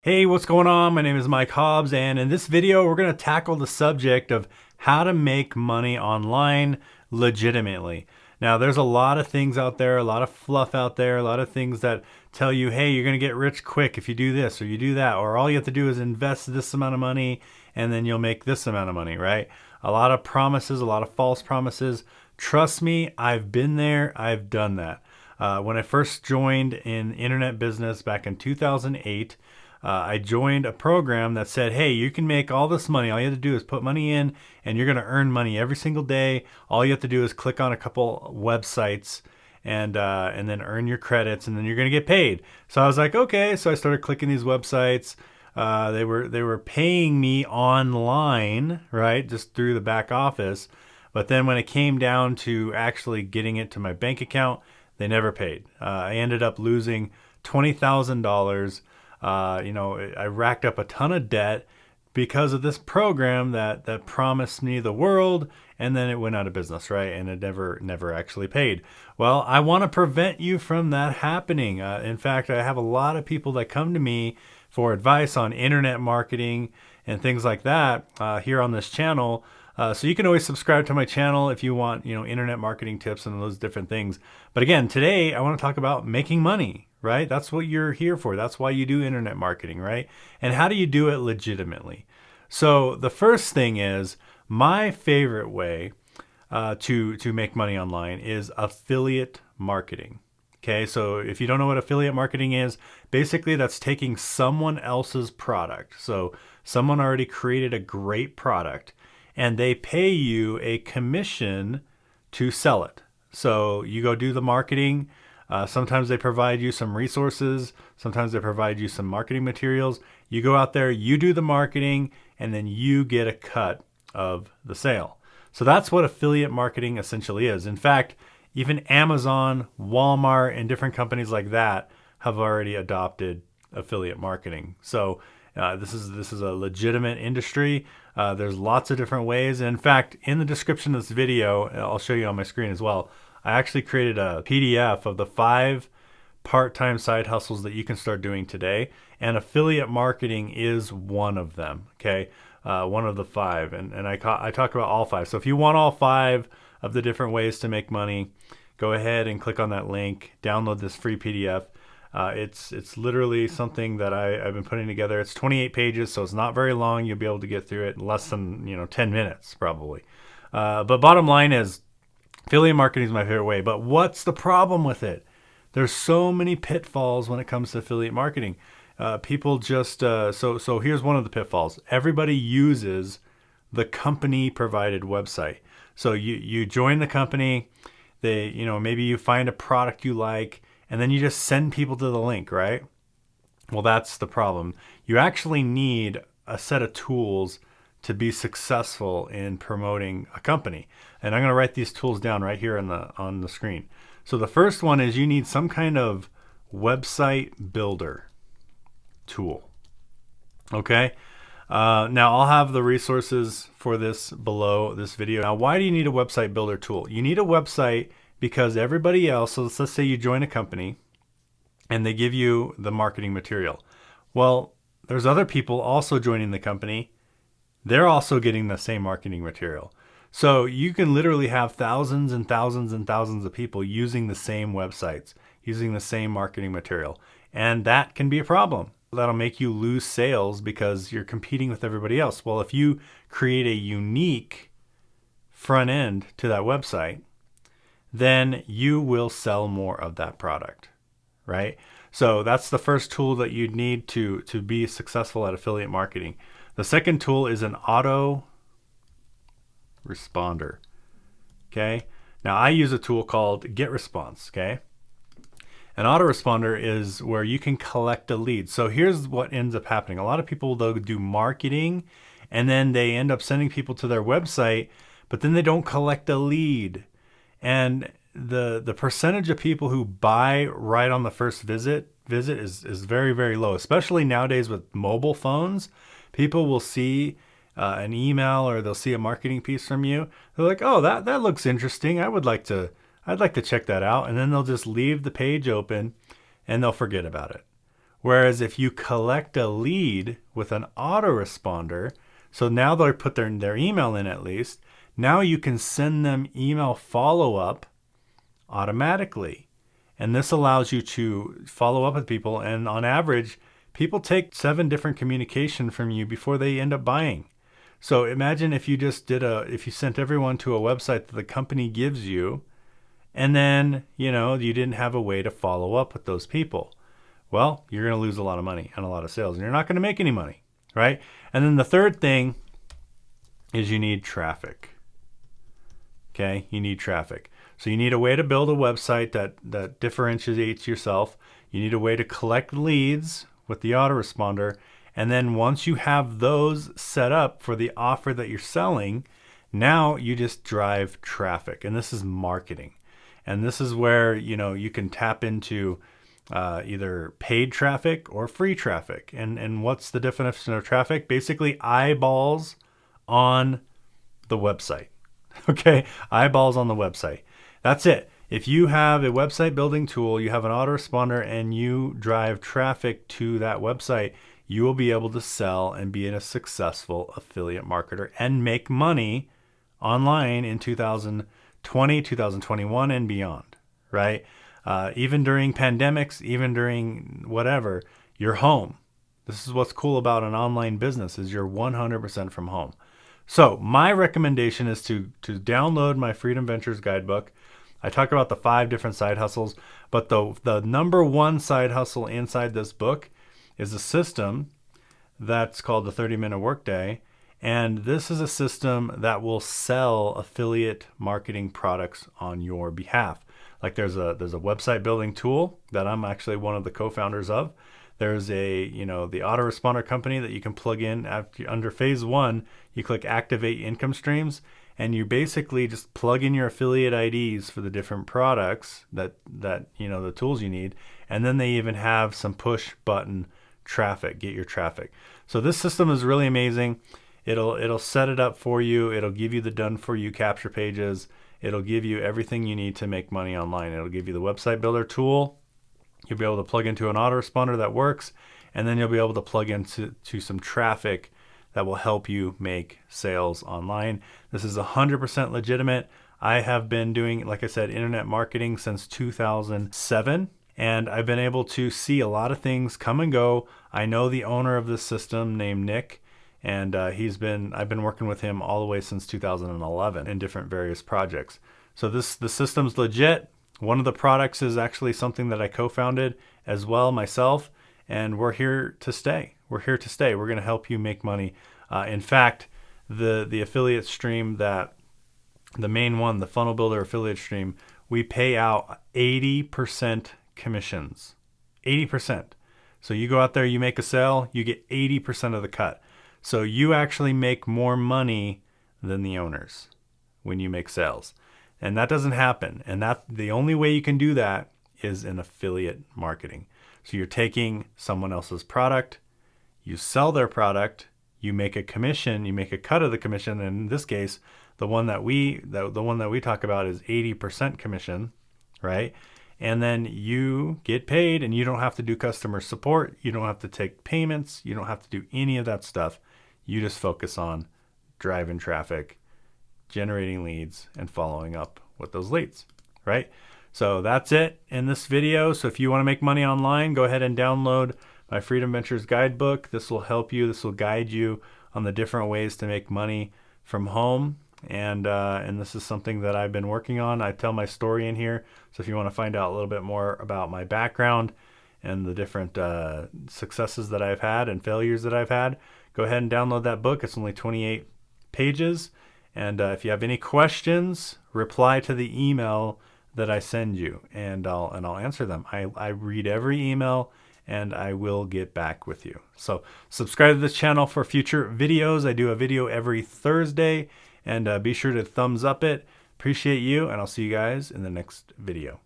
Hey, what's going on? My name is Mike Hobbs, and in this video, we're going to tackle the subject of how to make money online legitimately. Now, there's a lot of things out there, a lot of fluff out there, a lot of things that tell you, hey, you're going to get rich quick if you do this or you do that, or all you have to do is invest this amount of money and then you'll make this amount of money, right? A lot of promises, a lot of false promises. Trust me, I've been there, I've done that. When I first joined in internet business back in 2008, I joined a program that said, hey, you can make all this money. All you have to do is put money in and you're going to earn money every single day. All you have to do is click on a couple websites and then earn your credits and then you're going to get paid. So I was like, okay. So I started clicking these websites. They were paying me online, right? Just through the back office. But then when it came down to actually getting it to my bank account, they never paid. I ended up losing $20,000. I racked up a ton of debt because of this program that promised me the world, and then it went out of business, right? And it never actually paid. Well, I want to prevent you from that happening. In fact, I have a lot of people that come to me for advice on internet marketing and things like that here on this channel. So you can always subscribe to my channel if you want, internet marketing tips and those different things. But again, today I want to talk about making money, right? That's what you're here for. That's why you do internet marketing, right? And how do you do it legitimately? So the first thing is my favorite way to make money online is affiliate marketing. Okay, so if you don't know what affiliate marketing is, basically that's taking someone else's product. So someone already created a great product and they pay you a commission to sell it. So you go do the marketing. Sometimes they provide you some resources. Sometimes they provide you some marketing materials. You go out there, you do the marketing, and then you get a cut of the sale. So that's what affiliate marketing essentially is. In fact, even Amazon, Walmart, and different companies like that have already adopted affiliate marketing. So this is a legitimate industry. There's lots of different ways. And in fact, in the description of this video, I'll show you on my screen as well, I actually created a PDF of the 5 part-time side hustles that you can start doing today. And affiliate marketing is one of them, okay? One of the 5. And I talk about all 5. So if you want all 5 of the different ways to make money, go ahead and click on that link, download this free PDF. It's literally something that I've been putting together. It's 28 pages, so it's not very long. You'll be able to get through it in less than 10 minutes probably. But bottom line is, affiliate marketing is my favorite way. But what's the problem with it? There's so many pitfalls when it comes to affiliate marketing. People just so here's one of the pitfalls. Everybody uses the company provided website. So you join the company. They maybe you find a product you like. And then you just send people to the link, right? Well, that's the problem. You actually need a set of tools to be successful in promoting a company. And I'm going to write these tools down right here on the screen. So the first one is you need some kind of website builder tool. Okay? Now I'll have the resources for this below this video. Now, why do you need a website builder tool? You need a website because everybody else, so let's say you join a company and they give you the marketing material. Well, there's other people also joining the company. They're also getting the same marketing material. So you can literally have thousands and thousands and thousands of people using the same websites, using the same marketing material. And that can be a problem. That'll make you lose sales because you're competing with everybody else. Well, if you create a unique front end to that website, then you will sell more of that product, right? So that's the first tool that you need to be successful at affiliate marketing. The second tool is an auto responder, okay? Now I use a tool called GetResponse, okay? An autoresponder is where you can collect a lead. So here's what ends up happening. A lot of people, they'll do marketing and then they end up sending people to their website, but then they don't collect a lead. And the percentage of people who buy right on the first visit is very, very low, especially nowadays with mobile phones. People will see an email or they'll see a marketing piece from you. They're like, oh, that looks interesting. I'd like to check that out. And then they'll just leave the page open and they'll forget about it. Whereas if you collect a lead with an autoresponder, so now they put their email in at least, now you can send them email follow-up automatically. And this allows you to follow up with people. And on average, people take 7 different communication from you before they end up buying. So imagine if you just if you sent everyone to a website that the company gives you, and then, you didn't have a way to follow up with those people. Well, you're going to lose a lot of money and a lot of sales, and you're not going to make any money, right? And then the third thing is you need traffic. Okay, you need traffic. So you need a way to build a website that differentiates yourself. You need a way to collect leads with the autoresponder. And then once you have those set up for the offer that you're selling, now you just drive traffic. And this is marketing. And this is where, you can tap into either paid traffic or free traffic. And what's the definition of traffic? Basically eyeballs on the website. Okay, eyeballs on the website. That's it. If you have a website building tool, you have an autoresponder, and you drive traffic to that website, you will be able to sell and be a successful affiliate marketer and make money online in 2020, 2021, and beyond, right? Even during pandemics, even during whatever, you're home. This is what's cool about an online business, is you're 100% from home. So my recommendation is to download my Freedom Ventures guidebook. I talk about the 5 different side hustles, but the number one side hustle inside this book is a system that's called the 30-minute workday. And this is a system that will sell affiliate marketing products on your behalf. Like there's a website building tool that I'm actually one of the co-founders of. There's the autoresponder company that you can plug in under phase 1. You click activate income streams, and you basically just plug in your affiliate IDs for the different products that the tools you need. And then they even have some push button traffic, get your traffic. So this system is really amazing. It'll set it up for you. It'll give you the done for you capture pages. It'll give you everything you need to make money online. It'll give you the website builder tool. You'll be able to plug into an autoresponder that works, and then you'll be able to plug into some traffic that will help you make sales online. This is 100% legitimate. I have been doing, like I said, internet marketing since 2007, and I've been able to see a lot of things come and go. I know the owner of this system named Nick, and I've been working with him all the way since 2011 in different various projects. So the system's legit. One of the products is actually something that I co-founded as well myself, and we're here to stay. We're here to stay. We're going to help you make money. In fact, the affiliate stream, that the main one, the funnel builder affiliate stream, we pay out 80% commissions. 80%. So you go out there, you make a sale, you get 80% of the cut. So you actually make more money than the owners when you make sales. And that doesn't happen. And the only way you can do that is in affiliate marketing. So you're taking someone else's product, you sell their product, you make a commission, you make a cut of the commission. And in this case, the one that we talk about is 80% commission, right? And then you get paid, and you don't have to do customer support. You don't have to take payments. You don't have to do any of that stuff. You just focus on driving traffic, generating leads, and following up with those leads, right? So that's it in this video. So if you want to make money online, go ahead and download my Freedom Ventures guidebook. This will help you. This will guide you on the different ways to make money from home. And this is something that I've been working on. I tell my story in here. So if you want to find out a little bit more about my background and the different successes that I've had and failures that I've had, go ahead and download that book. It's only 28 pages. And if you have any questions, reply to the email that I send you, and I'll answer them. I read every email, and I will get back with you. So subscribe to this channel for future videos. I do a video every Thursday, and be sure to thumbs up it. Appreciate you, and I'll see you guys in the next video.